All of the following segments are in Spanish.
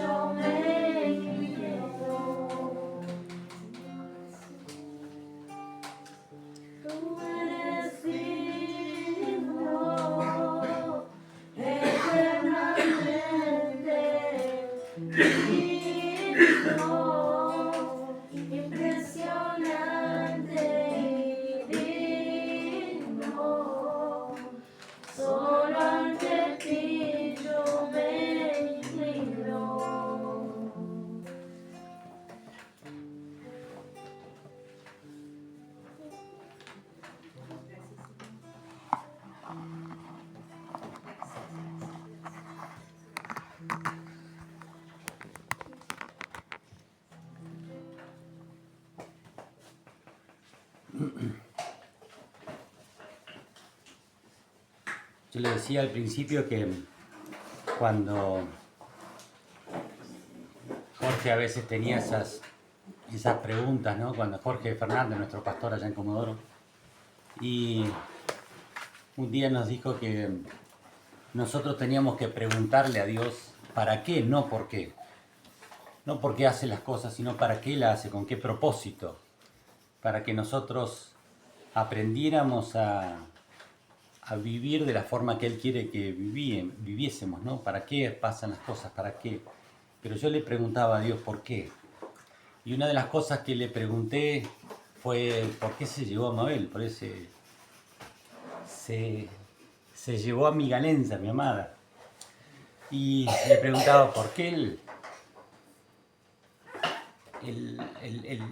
yo me inclino. Tú eres digno, eternamente digno, impresionante y digno. Solo ante ti yo me inclino. Yo le decía al principio que cuando Jorge a veces tenía esas preguntas, ¿no? Cuando Jorge Fernández, nuestro pastor allá en Comodoro, y un día nos dijo que nosotros teníamos que preguntarle a Dios para qué, no por qué. No por qué hace las cosas, sino para qué la hace, con qué propósito. Para que nosotros aprendiéramos a vivir de la forma que Él quiere que viviésemos, ¿no? ¿Para qué pasan las cosas? ¿Para qué? Pero yo le preguntaba a Dios por qué. Y una de las cosas que le pregunté fue por qué se llevó a Mabel, por ese se llevó a mi Galenza, mi amada. Y le preguntaba por qué él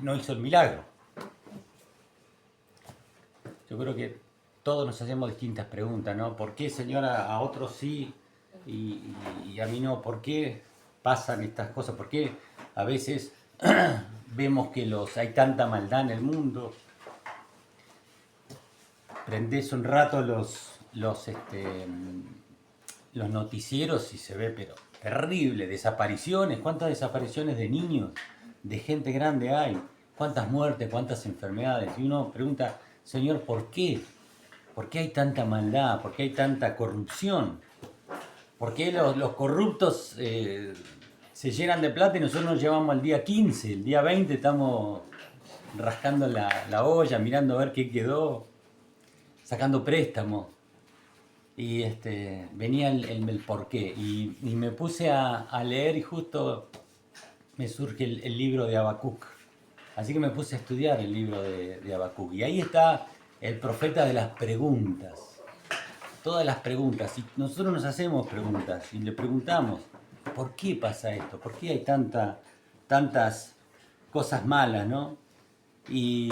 no hizo el milagro. Yo creo que todos nos hacemos distintas preguntas, ¿no? ¿Por qué, Señora, a otros sí y a mí no? ¿Por qué pasan estas cosas? ¿Por qué a veces vemos que hay tanta maldad en el mundo? Prendés un rato los noticieros y se ve, pero terrible, desapariciones. ¿Cuántas desapariciones de niños, de gente grande hay? ¿Cuántas muertes, cuántas enfermedades? Y uno pregunta, Señor, ¿por qué? ¿Por qué hay tanta maldad? ¿Por qué hay tanta corrupción? ¿Por qué los corruptos se llenan de plata y nosotros nos llevamos al día 15? El día 20 estamos rascando la olla, mirando a ver qué quedó, sacando préstamos. Y venía el porqué. Y me puse a leer y justo me surge el libro de Habacuc. Así que me puse a estudiar el libro de Habacuc. Y ahí está el profeta de las preguntas. Todas las preguntas. Y nosotros nos hacemos preguntas y le preguntamos, ¿por qué pasa esto? ¿Por qué hay tantas cosas malas, no? Y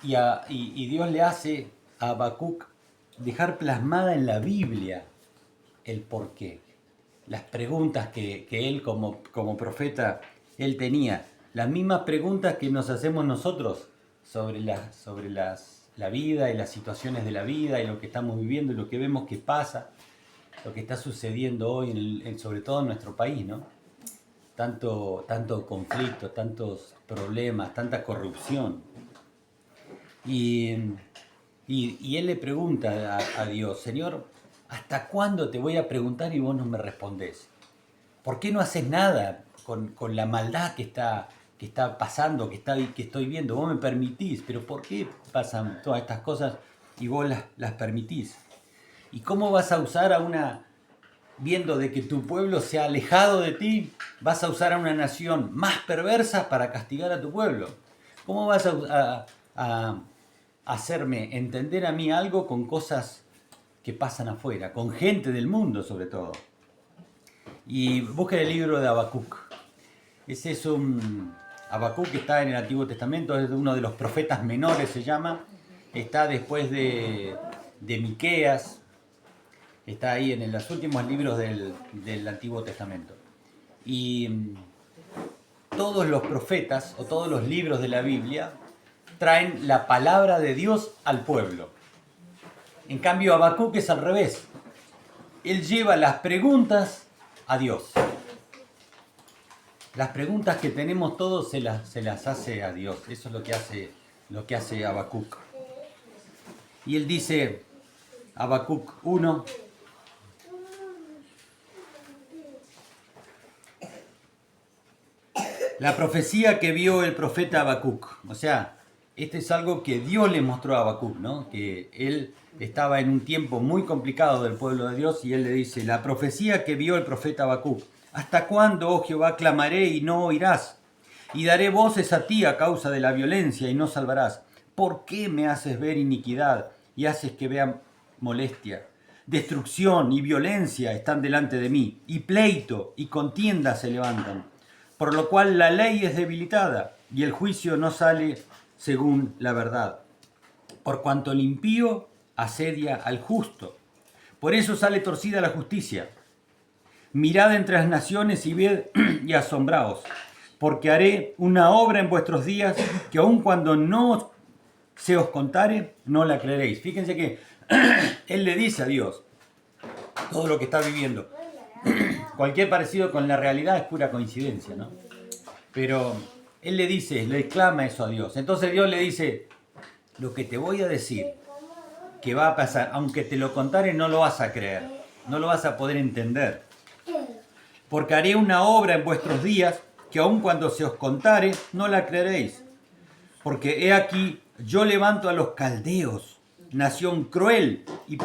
Dios le hace a Habacuc dejar plasmada en la Biblia el porqué. Las preguntas que él como profeta, él tenía. Las mismas preguntas que nos hacemos nosotros sobre la vida y las situaciones de la vida y lo que estamos viviendo y lo que vemos que pasa, lo que está sucediendo hoy, sobre todo en nuestro país, ¿no? Tanto conflicto, tantos problemas, tanta corrupción. Y él le pregunta a Dios, Señor, ¿hasta cuándo te voy a preguntar y vos no me respondés? ¿Por qué no haces nada con la maldad que está pasando, que estoy viendo? Vos me permitís, pero ¿por qué pasan todas estas cosas y vos las permitís? ¿Y cómo vas a usar viendo de que tu pueblo se ha alejado de ti, vas a usar a una nación más perversa para castigar a tu pueblo? ¿Cómo vas a hacerme entender a mí algo con cosas que pasan afuera, con gente del mundo sobre todo? Y busca el libro de Habacuc. Ese es Habacuc que está en el Antiguo Testamento, es uno de los profetas menores, se llama. Está después de Miqueas, está ahí en los últimos libros del Antiguo Testamento. Y todos los profetas o todos los libros de la Biblia traen la palabra de Dios al pueblo. En cambio, Habacuc es al revés. Él lleva las preguntas a Dios. Las preguntas que tenemos todos se las hace a Dios. Eso es lo que hace Habacuc. Y él dice, Habacuc 1, La profecía que vio el profeta Habacuc. O sea, este es algo que Dios le mostró a Habacuc, ¿no? Que él estaba en un tiempo muy complicado del pueblo de Dios y él le dice, la profecía que vio el profeta Habacuc. ¿Hasta cuándo, oh Jehová, clamaré y no oirás? Y daré voces a ti a causa de la violencia y no salvarás. ¿Por qué me haces ver iniquidad y haces que vea molestia? Destrucción y violencia están delante de mí, y pleito y contienda se levantan. Por lo cual la ley es debilitada, y el juicio no sale según la verdad. Por cuanto el impío asedia al justo. Por eso sale torcida la justicia. Mirad entre las naciones y ved y asombraos, porque haré una obra en vuestros días que aun cuando no se os contare, no la creeréis. Fíjense que él le dice a Dios todo lo que está viviendo. Cualquier parecido con la realidad es pura coincidencia, ¿no? Pero él le dice, le clama eso a Dios. Entonces Dios le dice, lo que te voy a decir, que va a pasar, aunque te lo contare, no lo vas a creer, no lo vas a poder entender. Porque haré una obra en vuestros días que aun cuando se os contare, no la creeréis. Porque he aquí, yo levanto a los caldeos, nación cruel y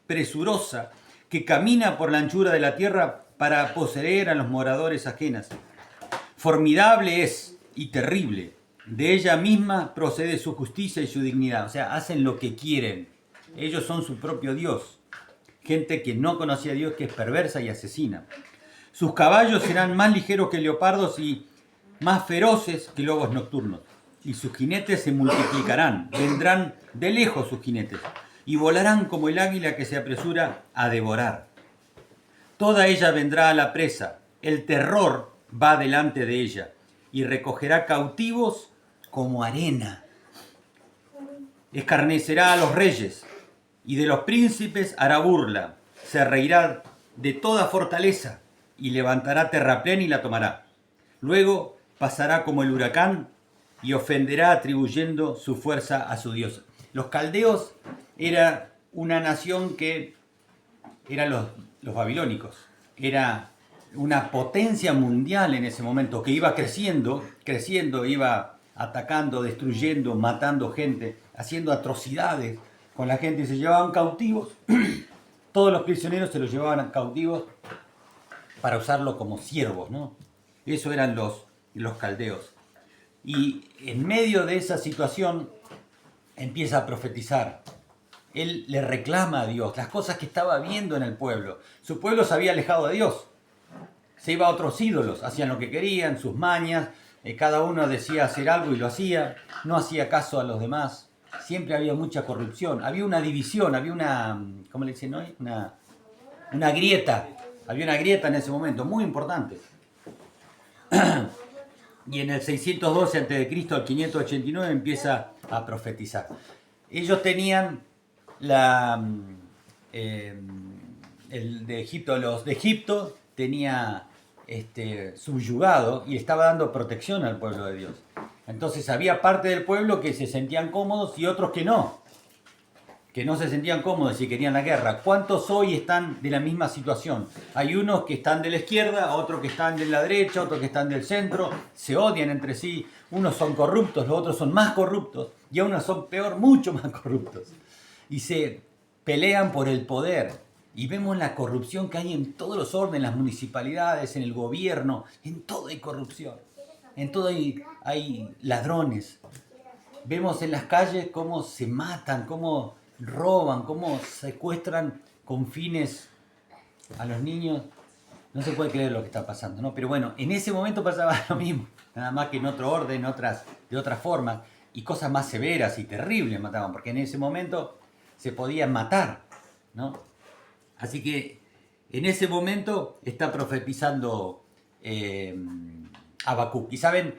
presurosa, que camina por la anchura de la tierra para poseer a los moradores ajenas. Formidable es y terrible. De ella misma procede su justicia y su dignidad. O sea, hacen lo que quieren. Ellos son su propio Dios. Gente que no conocía a Dios, que es perversa y asesina. Sus caballos serán más ligeros que leopardos y más feroces que lobos nocturnos. Y sus jinetes se multiplicarán. Vendrán de lejos sus jinetes. Y volarán como el águila que se apresura a devorar. Toda ella vendrá a la presa. El terror va delante de ella. Y recogerá cautivos como arena. Escarnecerá a los reyes. Y de los príncipes hará burla. Se reirá de toda fortaleza. Y levantará terraplén y la tomará. Luego pasará como el huracán y ofenderá atribuyendo su fuerza a su Dios. Los caldeos era una nación que eran los babilónicos. Era una potencia mundial en ese momento que iba creciendo, iba atacando, destruyendo, matando gente, haciendo atrocidades con la gente y se llevaban cautivos. Todos los prisioneros se los llevaban cautivos para usarlo como siervos, ¿no? Eso eran los caldeos. Y en medio de esa situación empieza a profetizar. Él le reclama a Dios las cosas que estaba viendo en el pueblo. Su pueblo se había alejado de Dios. Se iba a otros ídolos, hacían lo que querían, sus mañas. Cada uno decía hacer algo y lo hacía. No hacía caso a los demás. Siempre había mucha corrupción. Había una división, había una, ¿cómo le dicen hoy? Una grieta. Había una grieta en ese momento, muy importante. Y en el 612 a.C. al 589 empieza a profetizar. Ellos tenían el de Egipto, los de Egipto tenía subyugado y estaba dando protección al pueblo de Dios. Entonces había parte del pueblo que se sentían cómodos y otros que no se sentían cómodos y querían la guerra. ¿Cuántos hoy están de la misma situación? Hay unos que están de la izquierda, otros que están de la derecha, otros que están del centro, se odian entre sí, unos son corruptos, los otros son más corruptos y unos son peor, mucho más corruptos. Y se pelean por el poder. Y vemos la corrupción que hay en todos los órdenes, en las municipalidades, en el gobierno, en todo hay corrupción, en todo hay ladrones. Vemos en las calles cómo se matan, cómo roban, cómo secuestran con fines a los niños. No se puede creer lo que está pasando, ¿no? Pero bueno, en ese momento pasaba lo mismo, nada más que en otro orden, de otras formas, y cosas más severas y terribles mataban, porque en ese momento se podían matar, ¿no? Así que en ese momento está profetizando Habacuc. Y saben,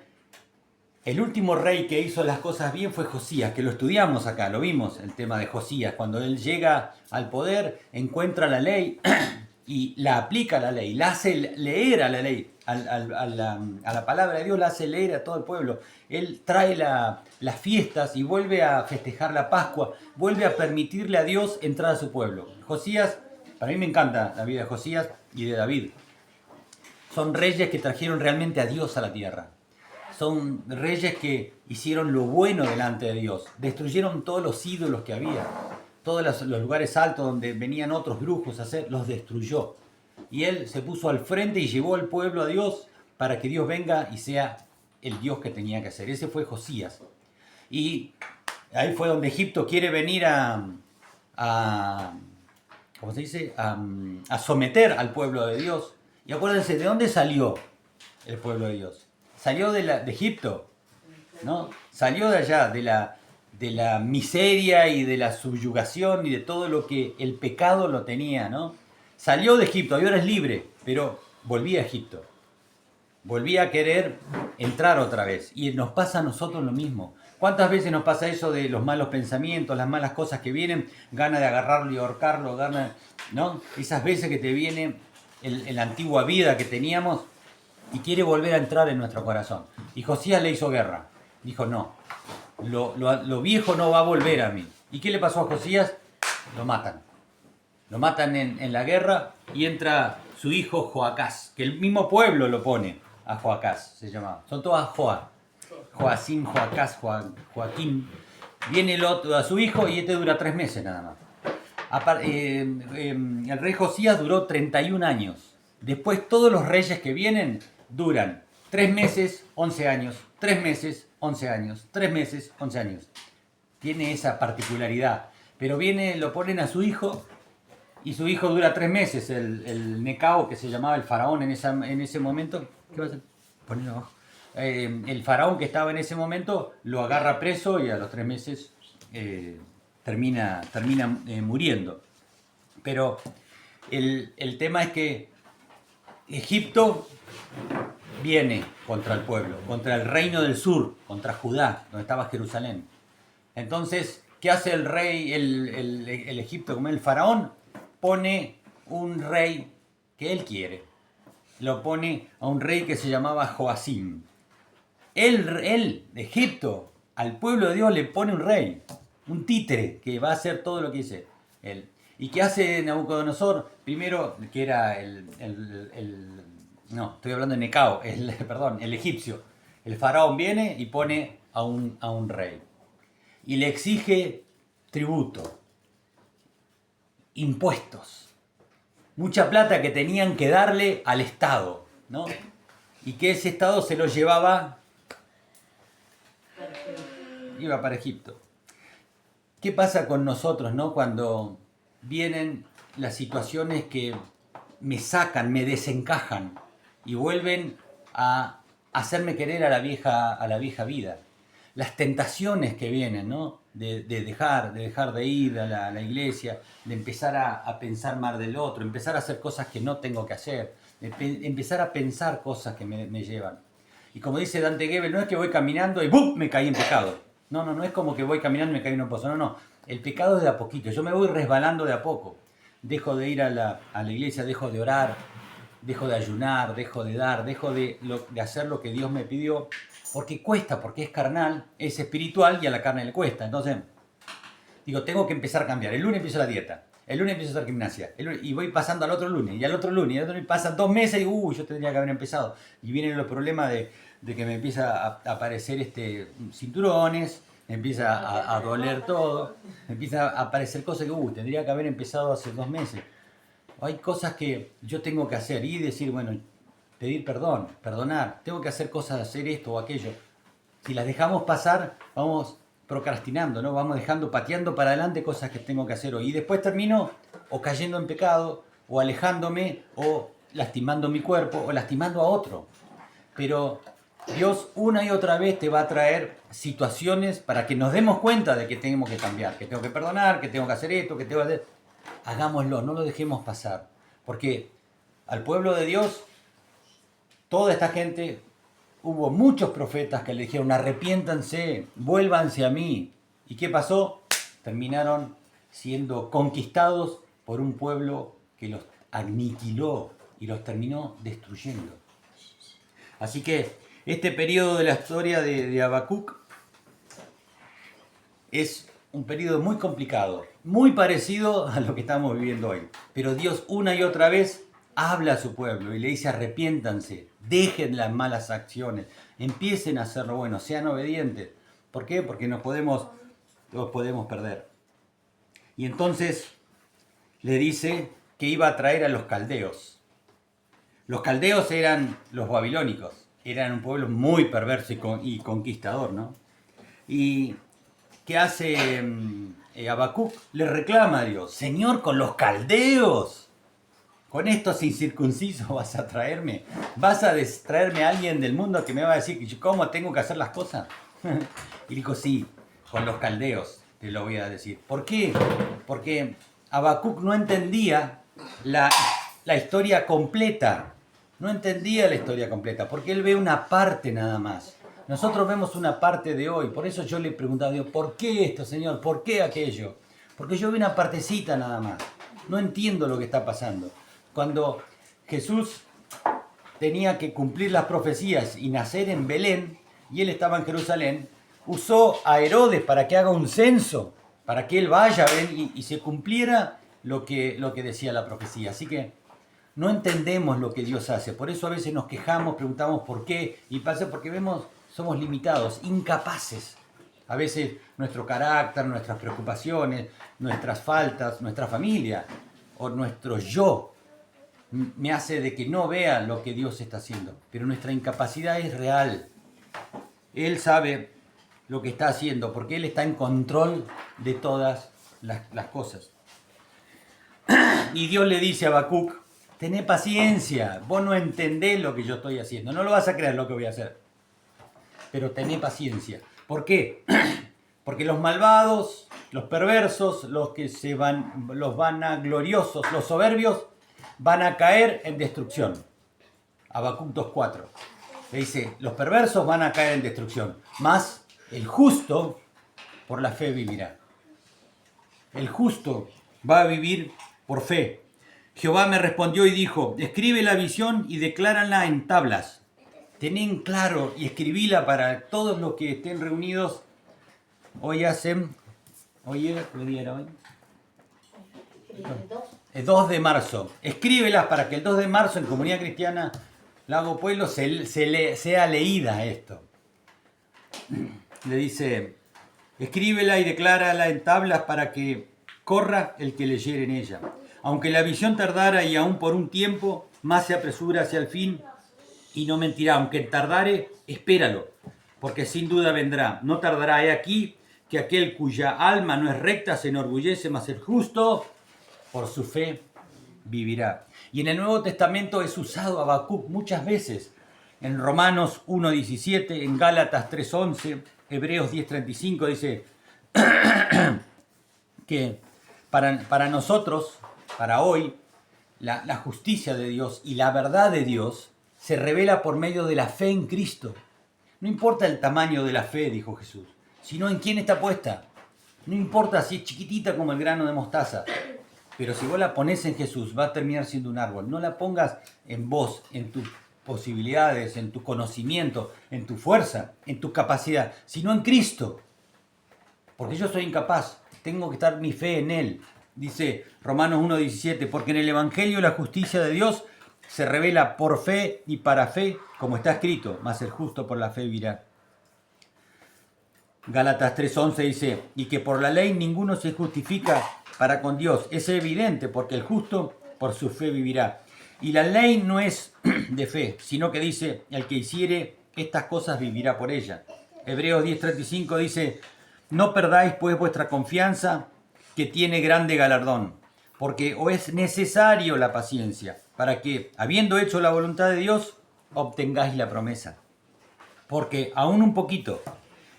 el último rey que hizo las cosas bien fue Josías, que lo estudiamos acá, lo vimos, el tema de Josías. Cuando él llega al poder, encuentra la ley y la aplica a la ley, la hace leer a la ley, a la palabra de Dios, la hace leer a todo el pueblo. Él trae las fiestas y vuelve a festejar la Pascua, vuelve a permitirle a Dios entrar a su pueblo. Josías, para mí me encanta la vida de Josías y de David. Son reyes que trajeron realmente a Dios a la tierra. son reyes que hicieron lo bueno delante de Dios. Destruyeron todos los ídolos que había. Todos los lugares altos donde venían otros brujos a hacer, los destruyó. Y él se puso al frente y llevó al pueblo a Dios para que Dios venga y sea el Dios que tenía que ser. Ese fue Josías. Y ahí fue donde Egipto quiere venir ¿cómo se dice? A someter al pueblo de Dios. Y acuérdense, ¿de dónde salió el pueblo de Dios? Salió de Egipto, ¿no? Salió de allá, de la miseria y de la subyugación y de todo lo que el pecado lo tenía, ¿no? Salió de Egipto, y ahora es libre, pero volvía a Egipto. Volvía a querer entrar otra vez. Y nos pasa a nosotros lo mismo. ¿Cuántas veces nos pasa eso de los malos pensamientos, las malas cosas que vienen, gana de agarrarlo y ahorcarlo, gana, ¿no? Esas veces que te viene la antigua vida que teníamos y quiere volver a entrar en nuestro corazón. Y Josías le hizo guerra. Dijo, no, lo viejo no va a volver a mí. ¿Y qué le pasó a Josías? Lo matan. Lo matan en la guerra y entra su hijo Joacás, que el mismo pueblo lo pone a Joacás, se llamaba. Son todas Joa. Joacín, Joacás, Joaquín. Viene el otro a su hijo y este dura 3 meses nada más. El rey Josías duró 31 años. Después todos los reyes que vienen duran 3 meses, 11 años, 3 meses, 11 años, 3 meses, 11 años. Tiene esa particularidad. Pero viene, lo ponen a su hijo y su hijo dura 3 meses. El Necao, que se llamaba el faraón en ese momento. ¿Qué va a hacer? Ponelo abajo. El faraón que estaba en ese momento lo agarra preso y a los 3 meses termina muriendo. Pero el tema es que Egipto viene contra el pueblo, contra el reino del sur, contra Judá, donde estaba Jerusalén. Entonces, ¿qué hace el rey, el Egipto, como el faraón? Pone un rey que él quiere. Lo pone a un rey que se llamaba Joacim. Él, de Egipto, al pueblo de Dios le pone un rey, un títere, que va a hacer todo lo que dice él. ¿Y qué hace Nabucodonosor? Primero, que era no, estoy hablando de Necao, el egipcio. El faraón viene y pone a un rey. Y le exige tributo, impuestos, mucha plata que tenían que darle al Estado, ¿no? Y que ese Estado se lo iba para Egipto. ¿Qué pasa con nosotros, no? Cuando vienen las situaciones que me sacan, me desencajan y vuelven a hacerme querer a la vieja vida. Las tentaciones que vienen, ¿no? De dejar de ir a la iglesia, de empezar a pensar mal del otro, empezar a hacer cosas que no tengo que hacer, de empezar a pensar cosas que me llevan. Y como dice Dante Gebel, no es que voy caminando y ¡bum! Me caí en pecado. No es como que voy caminando y me caí en un pozo. No. El pecado es de a poquito. Yo me voy resbalando de a poco. Dejo de ir a la iglesia, dejo de orar, dejo de ayunar, dejo de dar, dejo de hacer lo que Dios me pidió. Porque cuesta, porque es carnal, es espiritual y a la carne le cuesta. Entonces, digo, tengo que empezar a cambiar. El lunes empiezo la dieta. El lunes empiezo a hacer gimnasia. Y voy pasando al otro lunes. Y al otro lunes. Y al otro lunes pasan 2 meses y digo, yo tendría que haber empezado. Y vienen los problemas de que me empieza a aparecer cinturones, me empieza a doler todo, me empieza a aparecer cosas que tendría que haber empezado hace 2 meses. Hay cosas que yo tengo que hacer y decir, bueno, pedir perdón, perdonar, tengo que hacer cosas, hacer esto o aquello. Si las dejamos pasar, vamos procrastinando, ¿no? Vamos pateando para adelante cosas que tengo que hacer hoy. Y después termino o cayendo en pecado, o alejándome, o lastimando mi cuerpo, o lastimando a otro. Pero Dios una y otra vez te va a traer situaciones para que nos demos cuenta de que tenemos que cambiar, que tengo que perdonar, que tengo que hacer esto, que tengo que hacer... Hagámoslo, no lo dejemos pasar. Porque al pueblo de Dios, toda esta gente, hubo muchos profetas que le dijeron, arrepiéntanse, vuélvanse a mí. ¿Y qué pasó? Terminaron siendo conquistados por un pueblo que los aniquiló y los terminó destruyendo. Así que este periodo de la historia de Habacuc es un periodo muy complicado, muy parecido a lo que estamos viviendo hoy. Pero Dios una y otra vez habla a su pueblo y le dice arrepiéntanse, dejen las malas acciones, empiecen a hacer lo bueno, sean obedientes. ¿Por qué? Porque los podemos perder. Y entonces le dice que iba a traer a los caldeos. Los caldeos eran los babilónicos, eran un pueblo muy perverso y conquistador, ¿no? Y ¿qué hace Habacuc? Le reclama a Dios, Señor, con los caldeos, con estos incircuncisos vas a traerme, vas a traerme a alguien del mundo que me va a decir cómo tengo que hacer las cosas. Y dijo, sí, con los caldeos te lo voy a decir. ¿Por qué? Porque Habacuc no entendía la historia completa. No entendía la historia completa, porque él ve una parte nada más. Nosotros vemos una parte de hoy. Por eso yo le preguntaba a Dios, ¿por qué esto, Señor? ¿Por qué aquello? Porque yo veo una partecita nada más. No entiendo lo que está pasando. Cuando Jesús tenía que cumplir las profecías y nacer en Belén, y él estaba en Jerusalén, usó a Herodes para que haga un censo, para que él vaya a ver y se cumpliera lo que decía la profecía. Así que no entendemos lo que Dios hace. Por eso a veces nos quejamos, preguntamos por qué, y pasa porque somos limitados, incapaces. A veces nuestro carácter, nuestras preocupaciones, nuestras faltas, nuestra familia o nuestro yo me hace de que no vea lo que Dios está haciendo. Pero nuestra incapacidad es real. Él sabe lo que está haciendo porque Él está en control de todas las cosas. Y Dios le dice a Habacuc, tené paciencia, vos no entendés lo que yo estoy haciendo, no lo vas a creer lo que voy a hacer. Pero tené paciencia. ¿Por qué? Porque los malvados, los perversos, los vanagloriosos, los soberbios, van a caer en destrucción. Habacuc 2:4. Le dice, los perversos van a caer en destrucción, mas el justo por la fe vivirá. El justo va a vivir por fe. Jehová me respondió y dijo, escribe la visión y declárala en tablas. Tené claro y escribíla para todos los que estén reunidos. ¿Qué día era hoy? El 2 de marzo. Escríbelas para que el 2 de marzo en Comunidad Cristiana Lago Pueblo sea leída esto. Le dice, escríbela y declárala en tablas para que corra el que leyere en ella. Aunque la visión tardara y aún por un tiempo, más se apresura hacia el fin y no mentirá. Aunque tardare, espéralo, porque sin duda vendrá. No tardará. He aquí que aquel cuya alma no es recta se enorgullece, mas el justo por su fe vivirá. Y en el Nuevo Testamento es usado Habacuc muchas veces. En Romanos 1:17, en Gálatas 3:11, Hebreos 10:35 dice que para nosotros, para hoy, la justicia de Dios y la verdad de Dios se revela por medio de la fe en Cristo. No importa el tamaño de la fe, dijo Jesús, sino en quién está puesta. No importa si es chiquitita como el grano de mostaza, pero si vos la ponés en Jesús, va a terminar siendo un árbol. No la pongas en vos, en tus posibilidades, en tu conocimiento, en tu fuerza, en tu capacidad, sino en Cristo. Porque yo soy incapaz, tengo que estar mi fe en Él. Dice Romanos 1:17, porque en el Evangelio la justicia de Dios se revela por fe y para fe, como está escrito, mas el justo por la fe vivirá. Gálatas 3:11 dice, y que por la ley ninguno se justifica para con Dios. Es evidente, porque el justo por su fe vivirá. Y la ley no es de fe, sino que dice, el que hiciere estas cosas vivirá por ella. Hebreos 10:35 dice, no perdáis pues vuestra confianza, que tiene grande galardón, porque os es necesario la paciencia, para que, habiendo hecho la voluntad de Dios, obtengáis la promesa. Porque aún un poquito,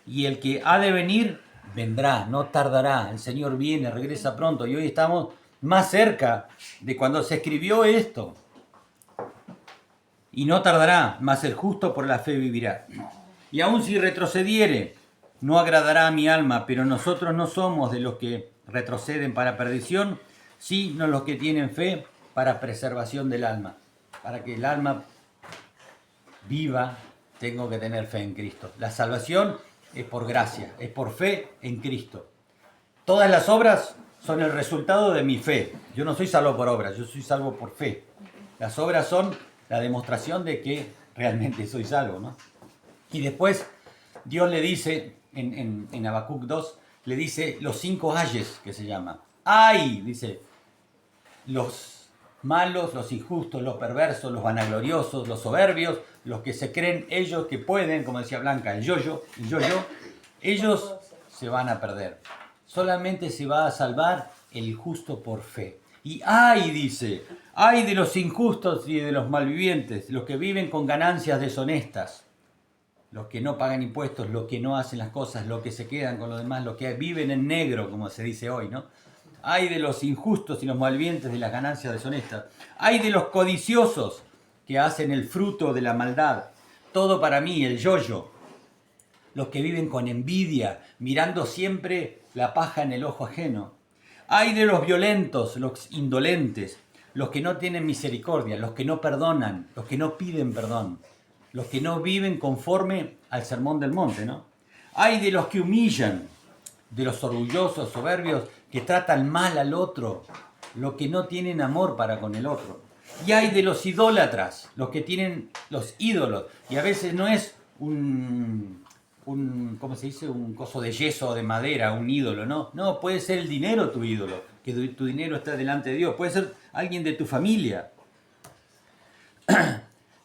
y el que ha de venir, vendrá, no tardará. El Señor viene, regresa pronto, y hoy estamos más cerca de cuando se escribió esto. Y no tardará, mas el justo por la fe vivirá. Y aun si retrocediere, no agradará a mi alma, pero nosotros no somos de los que retroceden para perdición, sino los que tienen fe para preservación del alma. Para que el alma viva, tengo que tener fe en Cristo. La salvación es por gracia, es por fe en Cristo. Todas las obras son el resultado de mi fe. Yo no soy salvo por obras, yo soy salvo por fe. Las obras son la demostración de que realmente soy salvo, ¿no? Y después Dios le dice, en Habacuc 2, le dice los 5 ayes, que se llama. ¡Ay! Dice, los malos, los injustos, los perversos, los vanagloriosos, los soberbios, los que se creen ellos que pueden, como decía Blanca, el yo-yo, ellos se van a perder. Solamente se va a salvar el justo por fe. Y ay, dice, ay de los injustos y de los malvivientes, los que viven con ganancias deshonestas, los que no pagan impuestos, los que no hacen las cosas, los que se quedan con los demás, los que viven en negro, como se dice hoy, ¿no? Ay de los injustos y los malvivientes de las ganancias deshonestas. Ay de los codiciosos que hacen el fruto de la maldad. Todo para mí, el yo-yo. Los que viven con envidia, mirando siempre la paja en el ojo ajeno. Ay de los violentos, los indolentes, los que no tienen misericordia, los que no perdonan, los que no piden perdón, los que no viven conforme al sermón del monte, ¿no? Ay de los que humillan, de los orgullosos, soberbios, que tratan mal al otro, los que no tienen amor para con el otro. Y hay de los idólatras, los que tienen los ídolos, y a veces no es ¿cómo se dice? Un coso de yeso o de madera, un ídolo, ¿no? No, puede ser el dinero tu ídolo, que tu dinero está delante de Dios, puede ser alguien de tu familia.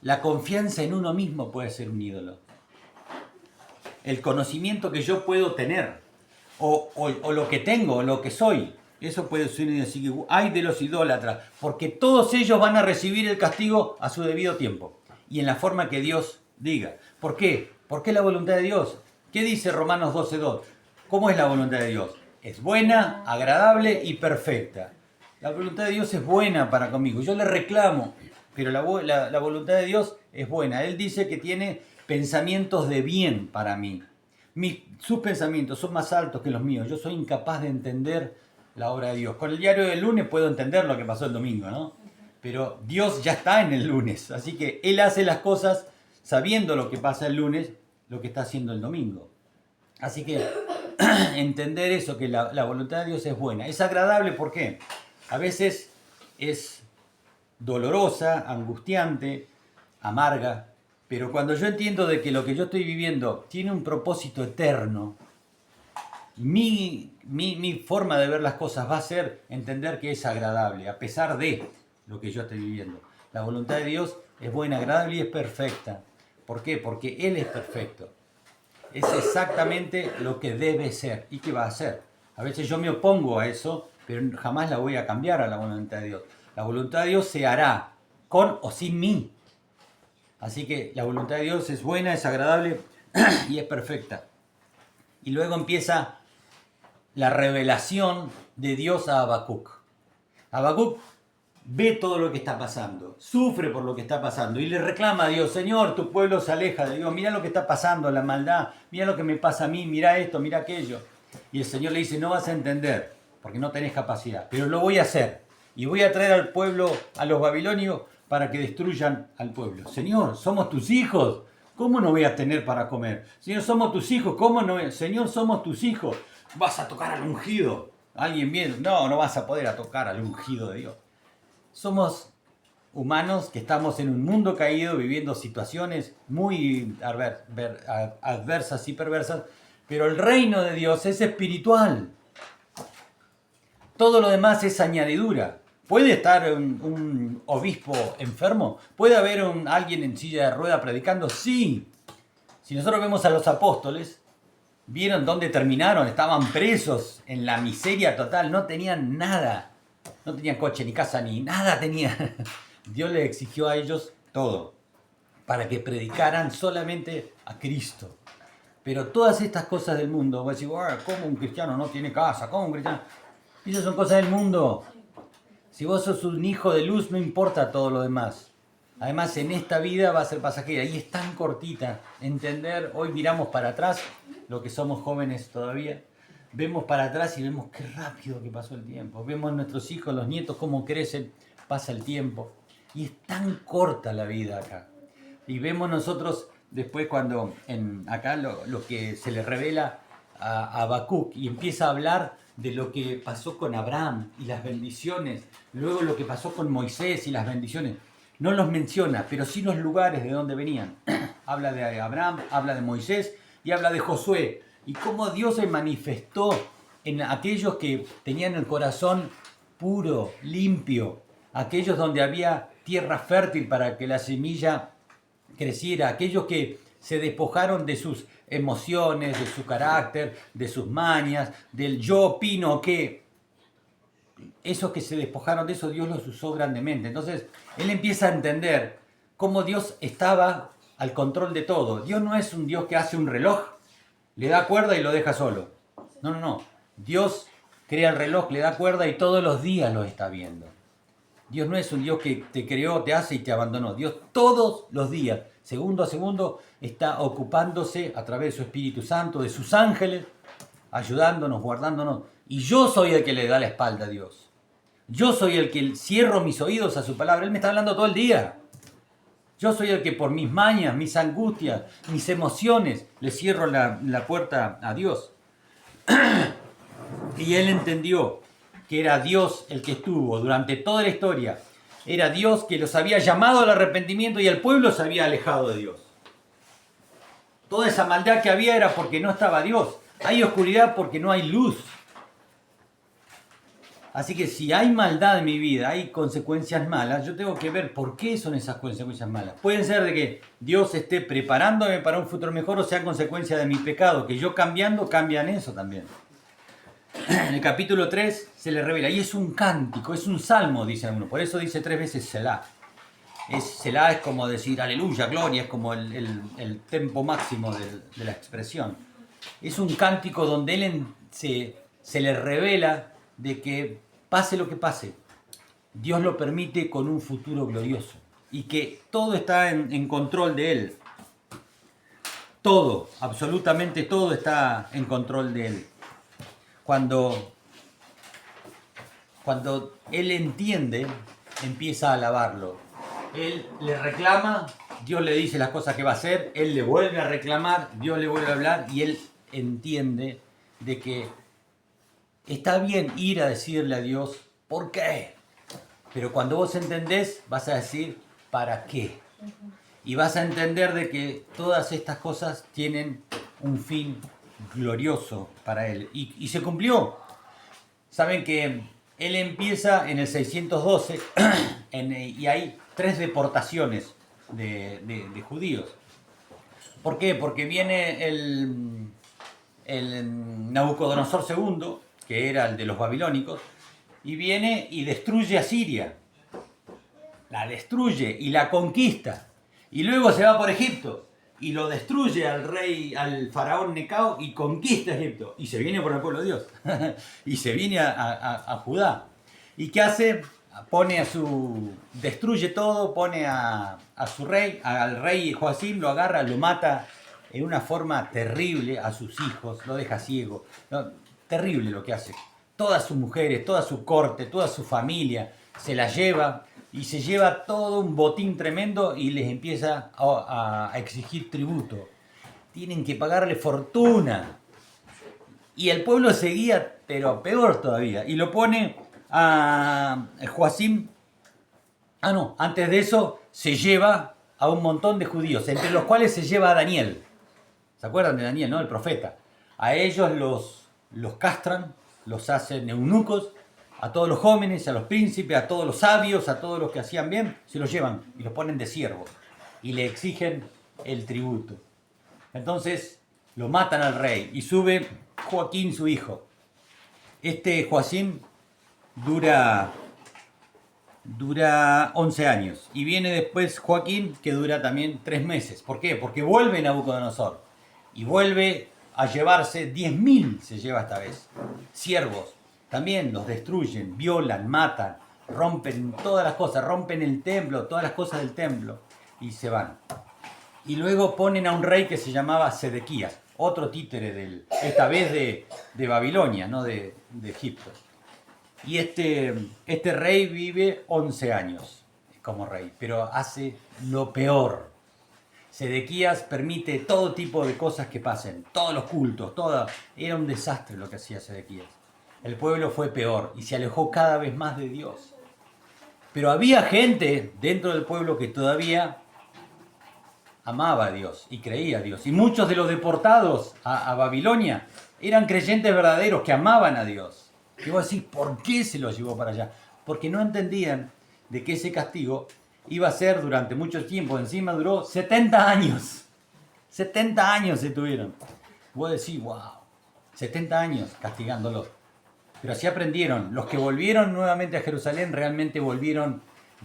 La confianza en uno mismo puede ser un ídolo. El conocimiento que yo puedo tener, o lo que tengo, o lo que soy, eso puede ser así que hay de los idólatras, porque todos ellos van a recibir el castigo a su debido tiempo y en la forma que Dios diga. ¿Por qué? ¿Por qué la voluntad de Dios? ¿Qué dice Romanos 12:2? ¿Cómo es la voluntad de Dios? Es buena, agradable y perfecta. La voluntad de Dios es buena para conmigo. Yo le reclamo, pero la voluntad de Dios es buena. Él dice que tiene pensamientos de bien para mí. Sus pensamientos son más altos que los míos. Yo soy incapaz de entender la obra de Dios. Con el diario del lunes puedo entender lo que pasó el domingo, ¿no? Pero Dios ya está en el lunes. Así que Él hace las cosas sabiendo lo que pasa el lunes, lo que está haciendo el domingo. Así que entender eso, que la voluntad de Dios es buena. Es agradable, ¿por qué? A veces es dolorosa, angustiante, amarga, pero cuando yo entiendo de que lo que yo estoy viviendo tiene un propósito eterno, mi forma de ver las cosas va a ser entender que es agradable, a pesar de lo que yo estoy viviendo. La voluntad de Dios es buena, agradable y es perfecta. ¿Por qué? Porque Él es perfecto. Es exactamente lo que debe ser y que va a ser. A veces yo me opongo a eso, pero jamás la voy a cambiar a la voluntad de Dios. La voluntad de Dios se hará con o sin mí. Así que la voluntad de Dios es buena, es agradable y es perfecta. Y luego empieza la revelación de Dios a Habacuc. Habacuc ve todo lo que está pasando, sufre por lo que está pasando y le reclama a Dios: Señor, tu pueblo se aleja de Dios, mira lo que está pasando, la maldad, mira lo que me pasa a mí, mira esto, mira aquello. Y el Señor le dice: no vas a entender, porque no tenés capacidad, pero lo voy a hacer. Y voy a traer al pueblo, a los babilonios, para que destruyan al pueblo. Señor, somos tus hijos, ¿cómo no voy a tener para comer? Señor, somos tus hijos, ¿cómo no? Señor, somos tus hijos, vas a tocar al ungido. Alguien viene, no vas a poder tocar al ungido de Dios. Somos humanos que estamos en un mundo caído, viviendo situaciones muy adversas y perversas, pero el reino de Dios es espiritual. Todo lo demás es añadidura. ¿Puede estar un obispo enfermo? ¿Puede haber alguien en silla de rueda predicando? Sí. Si nosotros vemos a los apóstoles, ¿vieron dónde terminaron? Estaban presos en la miseria total, no tenían nada. No tenían coche, ni casa, ni nada tenían. Dios les exigió a ellos todo, para que predicaran solamente a Cristo. Pero todas estas cosas del mundo, voy a decir: ¿cómo un cristiano no tiene casa? ¿Cómo un cristiano? Esas son cosas del mundo. Si vos sos un hijo de luz, no importa todo lo demás. Además, en esta vida va a ser pasajera y es tan cortita. Entender, hoy miramos para atrás, lo que somos jóvenes todavía, vemos para atrás y vemos qué rápido que pasó el tiempo. Vemos nuestros hijos, los nietos, cómo crecen, pasa el tiempo. Y es tan corta la vida acá. Y vemos nosotros después cuando acá lo que se le revela a Habacuc y empieza a hablar de lo que pasó con Abraham y las bendiciones, luego lo que pasó con Moisés y las bendiciones. No los menciona, pero sí los lugares de donde venían. Habla de Abraham, habla de Moisés y habla de Josué. Y cómo Dios se manifestó en aquellos que tenían el corazón puro, limpio. Aquellos donde había tierra fértil para que la semilla creciera. Aquellos que se despojaron de sus emociones, de su carácter, de sus mañas, del yo opino que. Esos que se despojaron de eso, Dios los usó grandemente. Entonces, él empieza a entender cómo Dios estaba al control de todo. Dios no es un Dios que hace un reloj, le da cuerda y lo deja solo. No, no, no. Dios crea el reloj, le da cuerda y todos los días lo está viendo. Dios no es un Dios que te creó, te hace y te abandonó. Dios todos los días, segundo a segundo, está ocupándose a través de su Espíritu Santo, de sus ángeles, ayudándonos, guardándonos. Y yo soy el que le da la espalda a Dios. Yo soy el que cierro mis oídos a su palabra. Él me está hablando todo el día. Yo soy el que por mis mañas, mis angustias, mis emociones, le cierro la puerta a Dios. Y él entendió que era Dios el que estuvo durante toda la historia. Era Dios que los había llamado al arrepentimiento y el pueblo se había alejado de Dios. Toda esa maldad que había era porque no estaba Dios. Hay oscuridad porque no hay luz. Así que si hay maldad en mi vida, hay consecuencias malas, yo tengo que ver por qué son esas consecuencias malas. Pueden ser de que Dios esté preparándome para un futuro mejor o sea consecuencia de mi pecado, que yo cambiando cambian eso también. En el capítulo 3 se le revela, y es un cántico, es un salmo, dice uno, por eso dice 3 veces Selah. Selah es como decir aleluya, gloria, es como el tempo máximo de la expresión. Es un cántico donde él se le revela de que pase lo que pase, Dios lo permite con un futuro glorioso y que todo está en control de Él. Todo, absolutamente todo está en control de Él. Cuando Él entiende, empieza a alabarlo. Él le reclama, Dios le dice las cosas que va a hacer, Él le vuelve a reclamar, Dios le vuelve a hablar y Él entiende de que está bien ir a decirle a Dios, ¿por qué? Pero cuando vos entendés, vas a decir, ¿para qué? Y vas a entender de que todas estas cosas tienen un fin glorioso para Él. Y se cumplió. Saben que Él empieza en el 612 y hay 3 deportaciones de judíos. ¿Por qué? Porque viene el Nabucodonosor II, que era el de los babilónicos, y viene y destruye a Siria. La destruye y la conquista. Y luego se va por Egipto y lo destruye al faraón Necao y conquista Egipto. Y se viene por el pueblo de Dios. Y se viene a Judá. ¿Y qué hace? Destruye todo, pone a su rey, al rey Joacim, lo agarra, lo mata en una forma terrible a sus hijos, lo deja ciego. No, terrible lo que hace. Todas sus mujeres, toda su corte, toda su familia se la lleva y se lleva todo un botín tremendo y les empieza a exigir tributo. Tienen que pagarle fortuna. Y el pueblo seguía, pero peor todavía. Y lo pone a Joacim. Antes de eso se lleva a un montón de judíos, entre los cuales se lleva a Daniel. ¿Se acuerdan de Daniel, no? El profeta. A ellos los castran, los hacen eunucos, a todos los jóvenes, a los príncipes, a todos los sabios, a todos los que hacían bien, se los llevan y los ponen de siervos y le exigen el tributo. Entonces lo matan al rey y sube Joaquín, su hijo. Este Joacim dura 11 años y viene después Joaquín, que dura también 3 meses. ¿Por qué? Porque vuelve Nabucodonosor y vuelve a llevarse 10.000, se lleva esta vez, siervos. También los destruyen, violan, matan, rompen todas las cosas, rompen el templo, todas las cosas del templo y se van. Y luego ponen a un rey que se llamaba Sedequías, otro títere esta vez de Babilonia, no de Egipto. Y este rey vive 11 años como rey, pero hace lo peor. Sedequías permite todo tipo de cosas que pasen, todos los cultos, era un desastre lo que hacía Sedequías. El pueblo fue peor y se alejó cada vez más de Dios. Pero había gente dentro del pueblo que todavía amaba a Dios y creía a Dios. Y muchos de los deportados a Babilonia eran creyentes verdaderos que amaban a Dios. Y vos decís, ¿por qué se los llevó para allá? Porque no entendían de que ese castigo iba a ser durante mucho tiempo. Encima duró 70 años. 70 años se tuvieron. Vos decís, wow, 70 años castigándolos. Pero así aprendieron. Los que volvieron nuevamente a Jerusalén realmente volvieron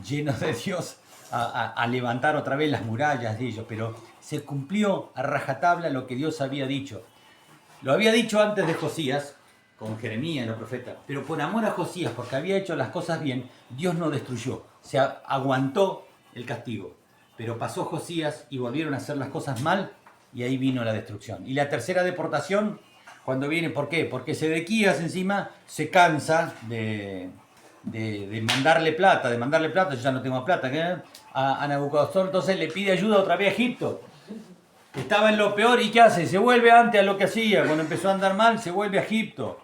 llenos de Dios a levantar otra vez las murallas de ellos. Pero se cumplió a rajatabla lo que Dios había dicho. Lo había dicho antes de Josías, con Jeremías, el profeta. Pero por amor a Josías, porque había hecho las cosas bien, Dios no destruyó. Se aguantó el castigo. Pero pasó Josías y volvieron a hacer las cosas mal y ahí vino la destrucción. Y la tercera deportación, cuando viene, ¿por qué? Porque Sedequías encima se cansa de mandarle plata, yo ya no tengo plata, ¿qué? A Nabucodonosor, entonces le pide ayuda otra vez a Egipto. Estaba en lo peor y ¿qué hace? Se vuelve antes a lo que hacía, cuando empezó a andar mal, se vuelve a Egipto.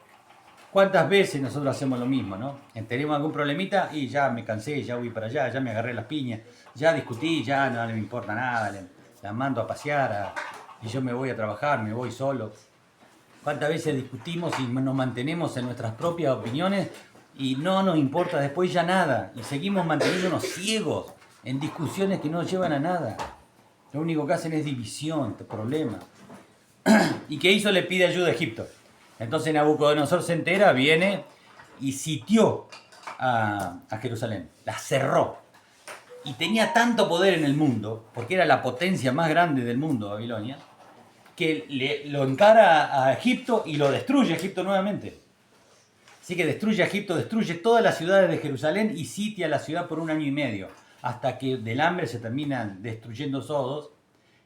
¿Cuántas veces nosotros hacemos lo mismo, no? Tenemos algún problemita y ya me cansé, ya voy para allá, ya me agarré las piñas, ya discutí, ya no me importa nada, la mando a pasear y yo me voy a trabajar, me voy solo. ¿Cuántas veces discutimos y nos mantenemos en nuestras propias opiniones y no nos importa después ya nada? Y seguimos manteniéndonos ciegos en discusiones que no llevan a nada. Lo único que hacen es división, problemas. ¿Y qué hizo? Le pide ayuda a Egipto. Entonces Nabucodonosor se entera, viene y sitió a Jerusalén. La cerró. Y tenía tanto poder en el mundo, porque era la potencia más grande del mundo, Babilonia, que lo encara a Egipto y lo destruye Egipto nuevamente. Así que destruye a Egipto, destruye todas las ciudades de Jerusalén y sitia la ciudad por 1 año y medio, hasta que del hambre se terminan destruyendo todos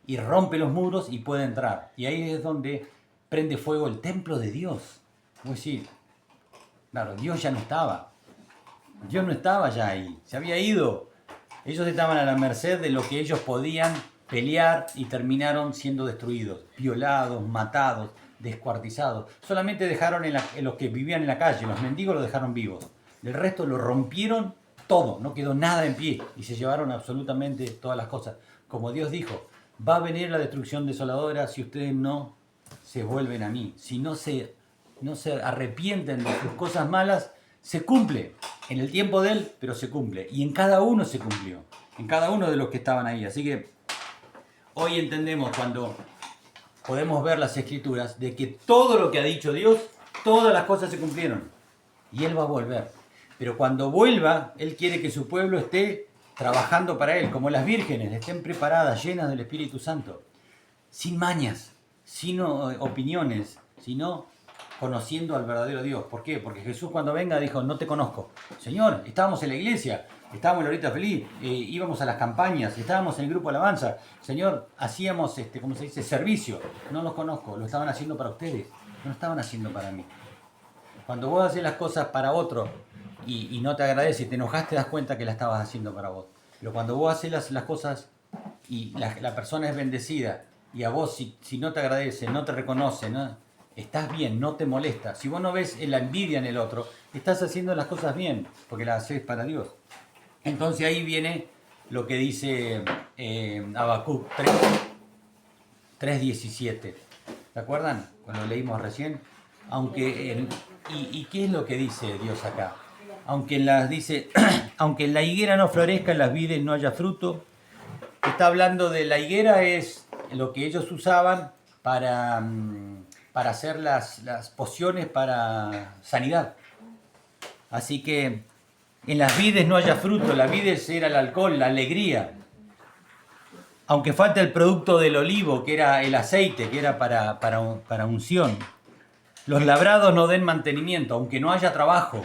y rompe los muros y puede entrar. Y ahí es donde prende fuego el templo de Dios. Voy a decir, claro, Dios ya no estaba. Dios no estaba ya ahí, se había ido. Ellos estaban a la merced de lo que ellos podían pelear y terminaron siendo destruidos, violados, matados, descuartizados. Solamente dejaron en los que vivían en la calle, los mendigos los dejaron vivos. Del resto lo rompieron todo, no quedó nada en pie y se llevaron absolutamente todas las cosas. Como Dios dijo, va a venir la destrucción desoladora si ustedes no se vuelven a mí. Si no se arrepienten de sus cosas malas, se cumple. En el tiempo de Él, pero se cumple. Y en cada uno se cumplió. En cada uno de los que estaban ahí. Así que hoy entendemos cuando podemos ver las Escrituras de que todo lo que ha dicho Dios, todas las cosas se cumplieron. Y Él va a volver. Pero cuando vuelva, Él quiere que su pueblo esté trabajando para Él, como las vírgenes, estén preparadas, llenas del Espíritu Santo, sin mañas, sin opiniones, sino conociendo al verdadero Dios. ¿Por qué? Porque Jesús cuando venga dijo, no te conozco. Señor, estábamos en la iglesia, estábamos en la horita feliz, íbamos a las campañas, estábamos en el grupo alabanza. Señor, hacíamos, ¿cómo se dice? Servicio. No los conozco, lo estaban haciendo para ustedes, no lo estaban haciendo para mí. Cuando vos haces las cosas para otro y no te agradeces, te enojas, te das cuenta que la estabas haciendo para vos. Pero cuando vos haces las cosas y la persona es bendecida y a vos si no te agradece, no te reconoce, ¿no? Estás bien, no te molesta. Si vos no ves la envidia en el otro, estás haciendo las cosas bien, porque las haces para Dios. Entonces ahí viene lo que dice Habacuc 3:17. ¿Se acuerdan? Cuando leímos recién. ¿Y qué es lo que dice Dios acá? Aunque en la higuera no florezca, en las vides no haya fruto. Está hablando de la higuera, es lo que ellos usaban para hacer las pociones para sanidad. Así que en las vides no haya fruto, las vides era el alcohol, la alegría. Aunque falta el producto del olivo, que era el aceite, que era para unción. Los labrados no den mantenimiento, aunque no haya trabajo.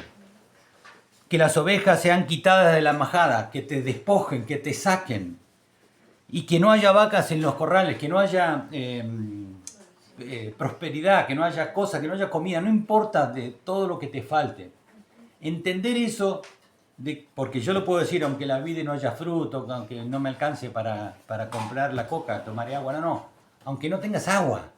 Que las ovejas sean quitadas de la majada, que te despojen, que te saquen. Y que no haya vacas en los corrales, que no haya prosperidad, que no haya cosas, que no haya comida, no importa de todo lo que te falte. Entender eso, porque yo lo puedo decir, aunque la vida no haya fruto, aunque no me alcance para comprar la coca, tomaré agua, no, aunque no tengas agua.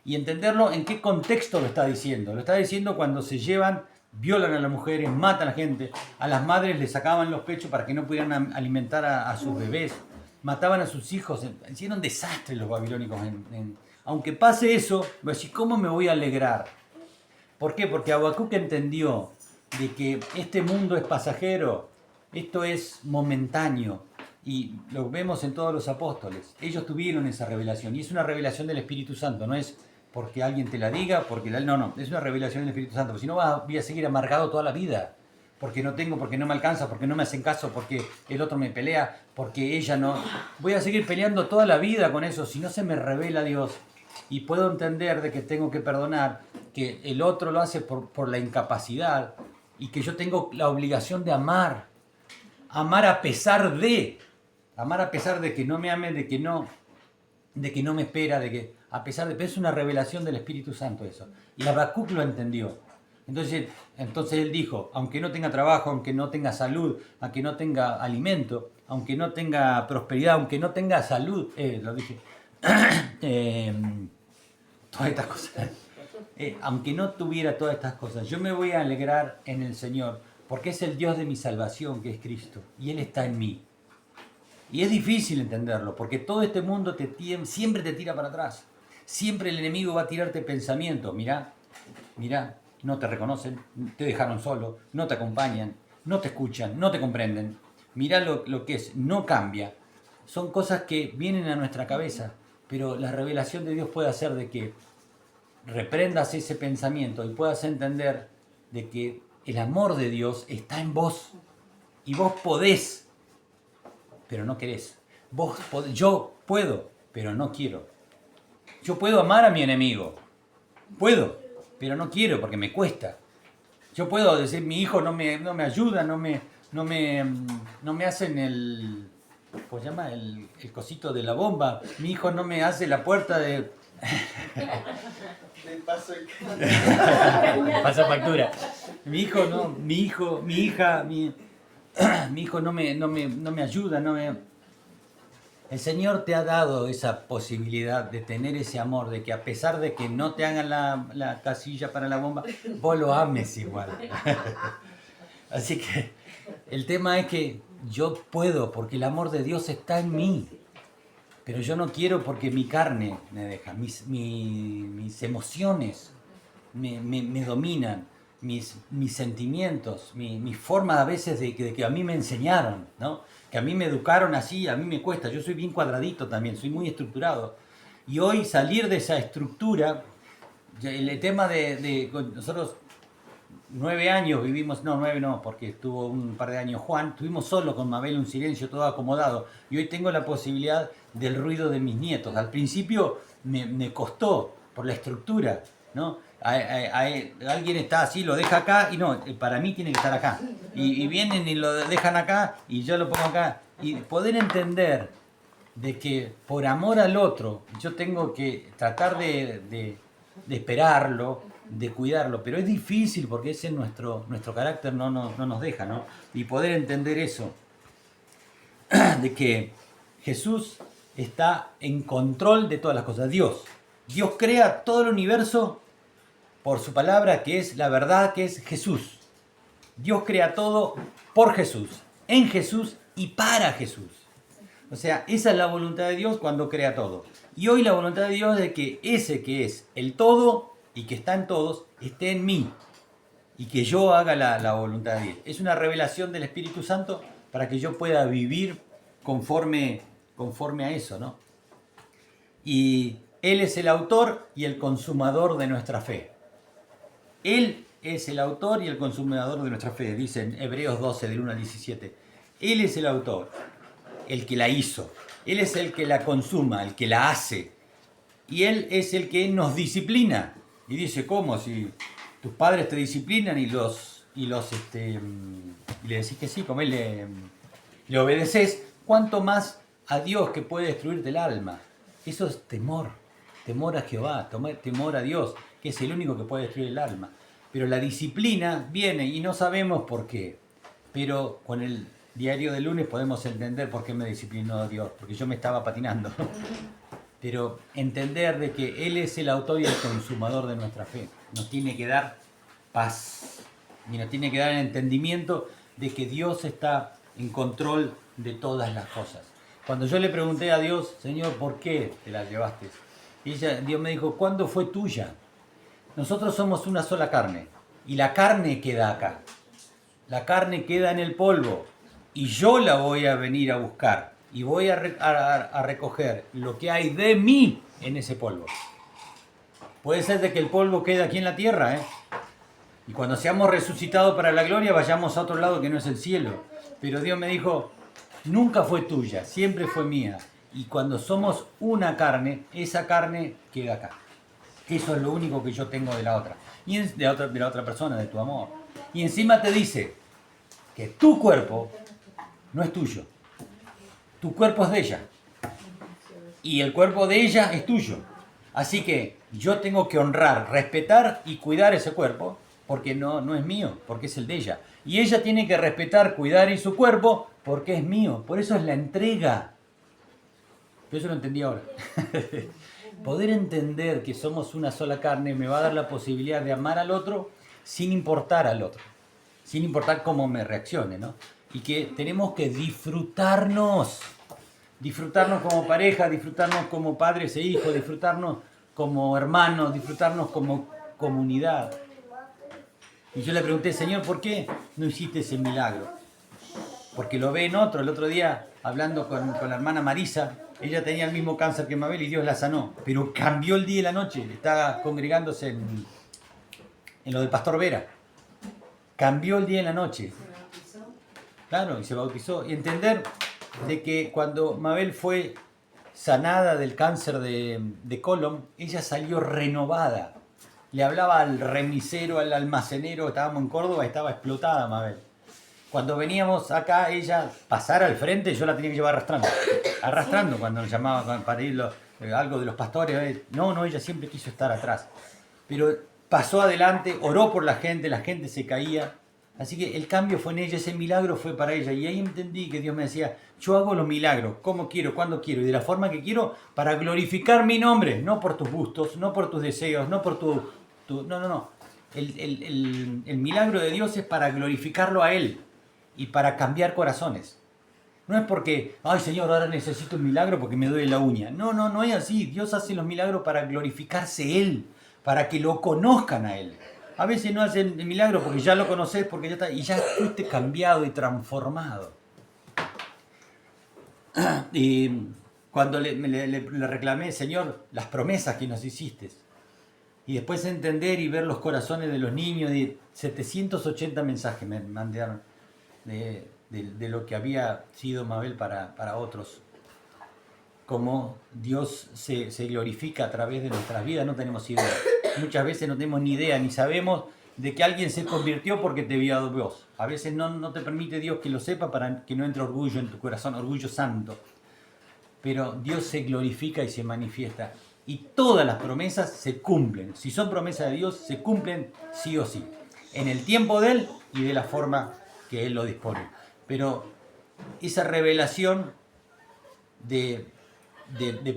Y entenderlo en qué contexto lo está diciendo. Lo está diciendo cuando se llevan violan a las mujeres, matan a la gente, a las madres les sacaban los pechos para que no pudieran alimentar a sus bebés, mataban a sus hijos, hicieron desastres los babilónicos. Aunque pase eso, voy a decir, ¿cómo me voy a alegrar? ¿Por qué? Porque Habacuc entendió de que este mundo es pasajero, esto es momentáneo, y lo vemos en todos los apóstoles. Ellos tuvieron esa revelación, y es una revelación del Espíritu Santo, no es porque alguien te la diga, no, es una revelación del Espíritu Santo, porque si no voy a seguir amargado toda la vida, porque no tengo, porque no me alcanza, porque no me hacen caso, porque el otro me pelea, porque ella no... Voy a seguir peleando toda la vida con eso, si no se me revela Dios. Y puedo entender de que tengo que perdonar, que el otro lo hace por la incapacidad y que yo tengo la obligación de amar. Amar a pesar de que no me ame, de que no me espera, de que a pesar de... Pero es una revelación del Espíritu Santo eso. Y Habacuc lo entendió. Entonces él dijo, aunque no tenga trabajo, aunque no tenga salud, aunque no tenga alimento, aunque no tenga prosperidad, aunque no tenga salud, lo dije, todas estas cosas, aunque no tuviera todas estas cosas, yo me voy a alegrar en el Señor, porque es el Dios de mi salvación, que es Cristo, y Él está en mí. Y es difícil entenderlo, porque todo este mundo siempre te tira para atrás. Siempre el enemigo va a tirarte pensamientos. Mirá, no te reconocen, te dejaron solo, no te acompañan, no te escuchan, no te comprenden. Mirá lo que es, no cambia. Son cosas que vienen a nuestra cabeza, pero la revelación de Dios puede hacer de que reprendas ese pensamiento y puedas entender de que el amor de Dios está en vos. Y vos podés, pero no querés. Yo puedo, pero no quiero. Yo puedo amar a mi enemigo. Puedo, pero no quiero porque me cuesta. Yo puedo decir, mi hijo no me ayuda, no me hacen ¿cómo se llama? El cosito de la bomba. Mi hijo no me hace la puerta de... Pasa factura. Mi hijo no me ayuda, El Señor te ha dado esa posibilidad de tener ese amor, de que a pesar de que no te hagan la casilla para la bomba, vos lo ames igual. Así que el tema es que yo puedo, porque el amor de Dios está en mí. Pero yo no quiero porque mi carne me deja, mis emociones me dominan, mis sentimientos, mi forma a veces de que a mí me enseñaron, ¿no? Que a mí me educaron así, a mí me cuesta. Yo soy bien cuadradito también, soy muy estructurado. Y hoy salir de esa estructura, el tema de nosotros 9 años vivimos, no, 9 no, porque estuvo un par de años Juan, estuvimos solo con Mabel, un silencio todo acomodado, y hoy tengo la posibilidad del ruido de mis nietos. Al principio me costó por la estructura, ¿no? Alguien está así, lo deja acá, y no, para mí tiene que estar acá. Y vienen y lo dejan acá, y yo lo pongo acá. Y poder entender de que por amor al otro, yo tengo que tratar de esperarlo, de cuidarlo, pero es difícil porque ese es nuestro carácter, no nos deja, ¿no? Y poder entender eso, de que Jesús está en control de todas las cosas. Dios crea todo el universo por su palabra, que es la verdad, que es Jesús. Dios crea todo por Jesús, en Jesús y para Jesús. O sea, esa es la voluntad de Dios cuando crea todo. Y hoy la voluntad de Dios es de que ese que es el todo y que está en todos, esté en mí. Y que yo haga la voluntad de Dios. Es una revelación del Espíritu Santo para que yo pueda vivir conforme a eso, ¿no? Y Él es el autor y el consumador de nuestra fe. Él es el autor y el consumador de nuestra fe, dice en Hebreos 12, del 1 al 17. Él es el autor, el que la hizo. Él es el que la consuma, el que la hace. Y Él es el que nos disciplina. Y dice, ¿cómo? Si tus padres te disciplinan y le decís que sí, como Él le obedeces, ¿cuánto más a Dios que puede destruirte el alma? Eso es temor a Jehová, temor a Dios, que es el único que puede destruir el alma. Pero la disciplina viene y no sabemos por qué. Pero con el diario del lunes podemos entender por qué me disciplinó Dios, porque yo me estaba patinando. Pero entender de que Él es el autor y el consumador de nuestra fe. Nos tiene que dar paz. Y nos tiene que dar el entendimiento de que Dios está en control de todas las cosas. Cuando yo le pregunté a Dios, Señor, ¿por qué te la llevaste? Y Dios me dijo, ¿cuándo fue tuya? Nosotros somos una sola carne y la carne queda acá. La carne queda en el polvo y yo la voy a venir a buscar y voy a recoger lo que hay de mí en ese polvo. Puede ser de que el polvo quede aquí en la tierra, ¿eh? Y cuando seamos resucitados para la gloria vayamos a otro lado que no es el cielo. Pero Dios me dijo, nunca fue tuya, siempre fue mía. Y cuando somos una carne, esa carne queda acá. Eso es lo único que yo tengo de la otra. Y de la otra persona, de tu amor. Y encima te dice que tu cuerpo no es tuyo. Tu cuerpo es de ella. Y el cuerpo de ella es tuyo. Así que yo tengo que honrar, respetar y cuidar ese cuerpo, porque no es mío, porque es el de ella. Y ella tiene que respetar, cuidar y su cuerpo, porque es mío. Por eso es la entrega. Pero eso lo entendí ahora. Poder entender que somos una sola carne me va a dar la posibilidad de amar al otro sin importar al otro. Sin importar cómo me reaccione, ¿no? Y que tenemos que disfrutarnos. Disfrutarnos como pareja, disfrutarnos como padres e hijos, disfrutarnos como hermanos, disfrutarnos como comunidad. Y yo le pregunté, Señor, ¿por qué no hiciste ese milagro? Porque lo ve en otro. El otro día, hablando con la hermana Marisa, ella tenía el mismo cáncer que Mabel y Dios la sanó. Pero cambió el día y la noche. Estaba congregándose en lo del Pastor Vera. Cambió el día y la noche. Claro, y se bautizó. Y entender de que cuando Mabel fue sanada del cáncer de colon, ella salió renovada. Le hablaba al remisero, al almacenero, estábamos en Córdoba, estaba explotada Mabel. Cuando veníamos acá, ella pasar al frente, yo la tenía que llevar arrastrando. Arrastrando cuando nos llamaban para ir algo de los pastores. No, ella siempre quiso estar atrás. Pero pasó adelante, oró por la gente se caía. Así que el cambio fue en ella, ese milagro fue para ella. Y ahí entendí que Dios me decía, yo hago los milagros, como quiero, cuando quiero y de la forma que quiero para glorificar mi nombre. No por tus gustos, no por tus deseos, no por tu... No. El milagro de Dios es para glorificarlo a Él y para cambiar corazones. No es porque, ay Señor, ahora necesito un milagro porque me duele la uña. No es así. Dios hace los milagros para glorificarse Él, para que lo conozcan a Él. A veces no hacen el milagro porque ya lo conoces, porque ya está, y ya fuiste cambiado y transformado. Y cuando le reclamé, Señor, las promesas que nos hiciste, y después entender y ver los corazones de los niños, de 780 mensajes me mandaron de lo que había sido Mabel para otros. Como Dios se glorifica a través de nuestras vidas, no tenemos idea. Muchas veces no tenemos ni idea, ni sabemos de que alguien se convirtió porque te vio a Dios. A veces no te permite Dios que lo sepa para que no entre orgullo en tu corazón, orgullo santo. Pero Dios se glorifica y se manifiesta. Y todas las promesas se cumplen. Si son promesas de Dios, se cumplen sí o sí. En el tiempo de Él y de la forma que Él lo dispone. Pero esa revelación de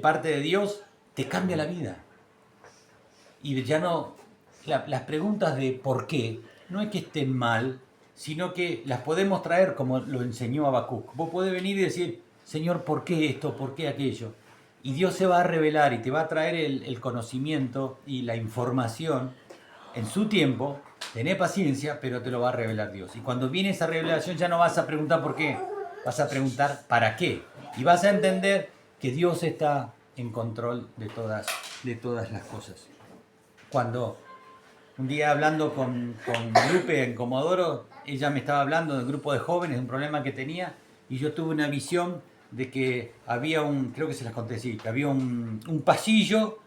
parte de Dios te cambia la vida. Y ya no, las preguntas de por qué, no es que estén mal, sino que las podemos traer como lo enseñó Habacuc. Vos podés venir y decir, Señor, ¿por qué esto? ¿Por qué aquello? Y Dios se va a revelar y te va a traer el conocimiento y la información en su tiempo. Tené paciencia, pero te lo va a revelar Dios. Y cuando viene esa revelación ya no vas a preguntar por qué, vas a preguntar para qué. Y vas a entender que Dios está en control de todas las cosas. Cuando un día hablando con Lupe en Comodoro, ella me estaba hablando del grupo de jóvenes, de un problema que tenía, y yo tuve una visión de que había creo que se las conté, sí, que había un pasillo,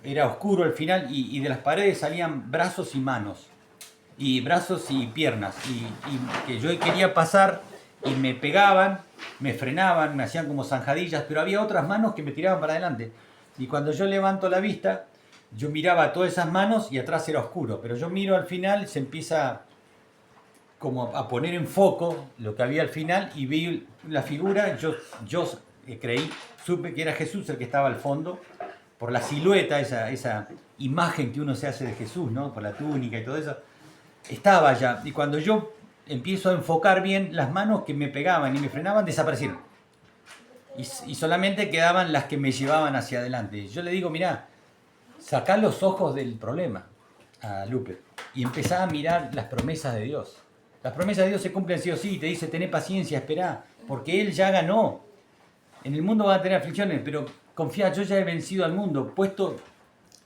era oscuro al final, y de las paredes salían brazos y manos, y brazos y piernas, y que yo quería pasar, y me pegaban, me frenaban, me hacían como zanjadillas, pero había otras manos que me tiraban para adelante. Y cuando yo levanto la vista, yo miraba todas esas manos y atrás era oscuro, pero yo miro al final, se empieza como a poner en foco lo que había al final y vi la figura, yo creí, supe que era Jesús el que estaba al fondo, por la silueta, esa imagen que uno se hace de Jesús, ¿no? Por la túnica y todo eso. estaba allá. Y cuando yo empiezo a enfocar bien, las manos que me pegaban y me frenaban desaparecieron. Y solamente quedaban las que me llevaban hacia adelante. Yo le digo, mirá, sacá los ojos del problema a Lupe y empezá a mirar las promesas de Dios. Las promesas de Dios se cumplen sí o sí. Te dice, tené paciencia, esperá, porque Él ya ganó. En el mundo van a tener aflicciones, pero confía, yo ya he vencido al mundo, puesto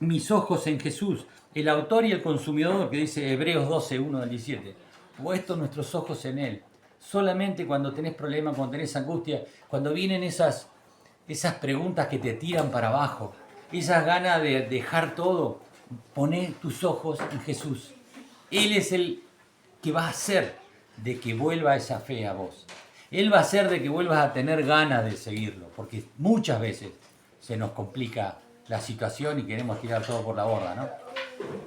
mis ojos en Jesús, el autor y el consumidor, que dice Hebreos 12, 1 al 17. Puesto nuestros ojos en Él. Solamente cuando tenés problemas, cuando tenés angustia, cuando vienen esas preguntas que te tiran para abajo, esas ganas de dejar todo, poné tus ojos en Jesús. Él es el que va a hacer de que vuelva esa fe a vos. Él va a hacer de que vuelvas a tener ganas de seguirlo, porque muchas veces se nos complica la situación y queremos tirar todo por la borda, ¿no?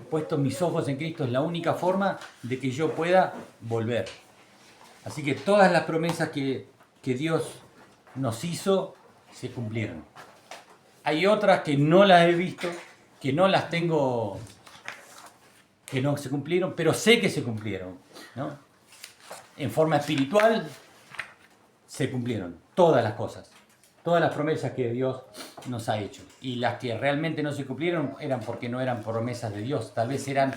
Puesto mis ojos en Cristo es la única forma de que yo pueda volver. Así que todas las promesas que Dios nos hizo se cumplieron. Hay otras que no las he visto, que no las tengo, que no se cumplieron, pero sé que se cumplieron, ¿no? En forma espiritual se cumplieron todas las cosas, todas las promesas que Dios nos ha hecho. Y las que realmente no se cumplieron eran porque no eran promesas de Dios, tal vez eran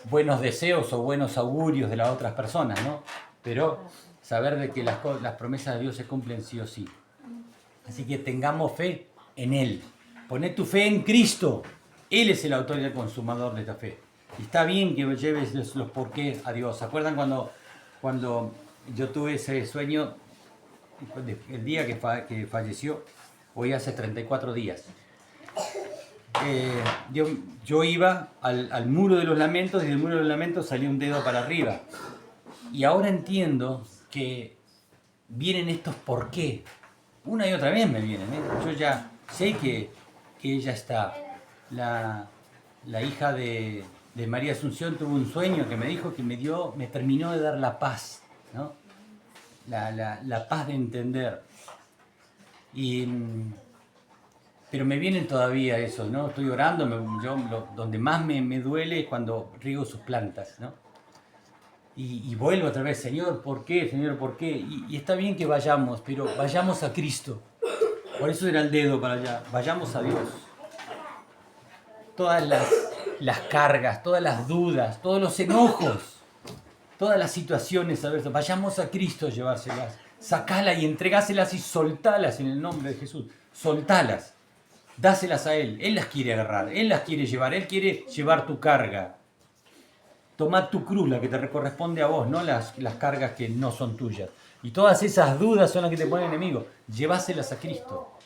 buenos deseos o buenos augurios de las otras personas, ¿no? Pero saber de que las promesas de Dios se cumplen sí o sí. Así que tengamos fe en Él. Poné tu fe en Cristo. Él es el autor y el consumador de esta fe. Y está bien que lleves los porqués a Dios. ¿Se acuerdan cuando yo tuve ese sueño, el día que falleció? Hoy hace 34 días. Yo iba al muro de los lamentos y del muro de los lamentos salía un dedo para arriba. Y ahora entiendo que vienen estos por qué. Una y otra vez me vienen. Yo ya sé que ella está. La hija de María Asunción tuvo un sueño que me dijo que me terminó de dar la paz, ¿no? La paz de entender. Pero me vienen todavía eso, ¿no? Estoy orando, donde más me duele es cuando riego sus plantas, ¿no? Y vuelvo otra vez, Señor, ¿por qué? Señor, ¿por qué? Y está bien que vayamos, pero vayamos a Cristo. Por eso era el dedo para allá. Vayamos a Dios. Todas las cargas, todas las dudas, todos los enojos, todas las situaciones adversas, vayamos a Cristo a llevárselas. Sacalas y entregáselas y soltalas en el nombre de Jesús. Soltalas. Dáselas a Él. Él las quiere agarrar. Él las quiere llevar. Él quiere llevar tu carga. Tomá tu cruz, la que te corresponde a vos, no las cargas que no son tuyas. Y todas esas dudas son las que te pone el enemigo. Lleváselas a Cristo.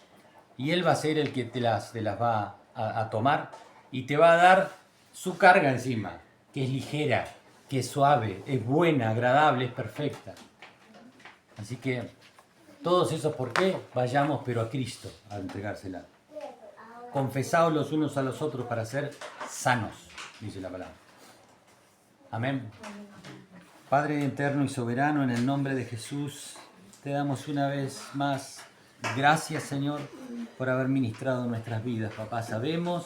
Y Él va a ser el que te las va a tomar y te va a dar su carga encima, que es ligera, que es suave, es buena, agradable, es perfecta. Así que todos esos por qué, vayamos pero a Cristo a entregársela. Confesaos los unos a los otros para ser sanos, dice la palabra. Amén. Padre eterno y soberano, en el nombre de Jesús, te damos una vez más gracias, Señor, por haber ministrado nuestras vidas, papá. Sabemos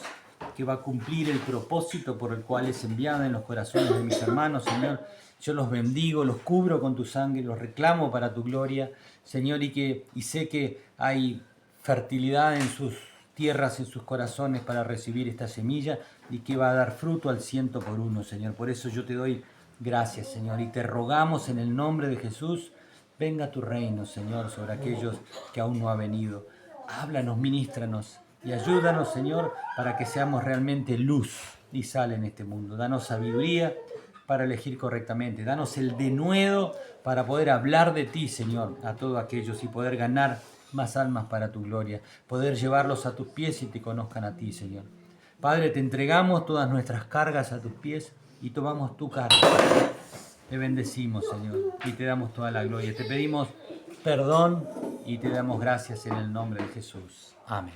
que va a cumplir el propósito por el cual es enviada en los corazones de mis hermanos, Señor. Yo los bendigo, los cubro con tu sangre, los reclamo para tu gloria, Señor, y sé que hay fertilidad en sus tierras, en sus corazones para recibir esta semilla y que va a dar fruto al 100%, Señor. Por eso yo te doy gracias, Señor, y te rogamos en el nombre de Jesús, venga tu reino, Señor, sobre aquellos que aún no ha venido. Háblanos, ministranos y ayúdanos, Señor, para que seamos realmente luz y sal en este mundo. Danos sabiduría para elegir correctamente. Danos el denuedo para poder hablar de ti, Señor, a todos aquellos y poder ganar más almas para tu gloria. Poder llevarlos a tus pies y te conozcan a ti, Señor. Padre, te entregamos todas nuestras cargas a tus pies y tomamos tu carga. Te bendecimos, Señor, y te damos toda la gloria. Te pedimos perdón y te damos gracias en el nombre de Jesús. Amén.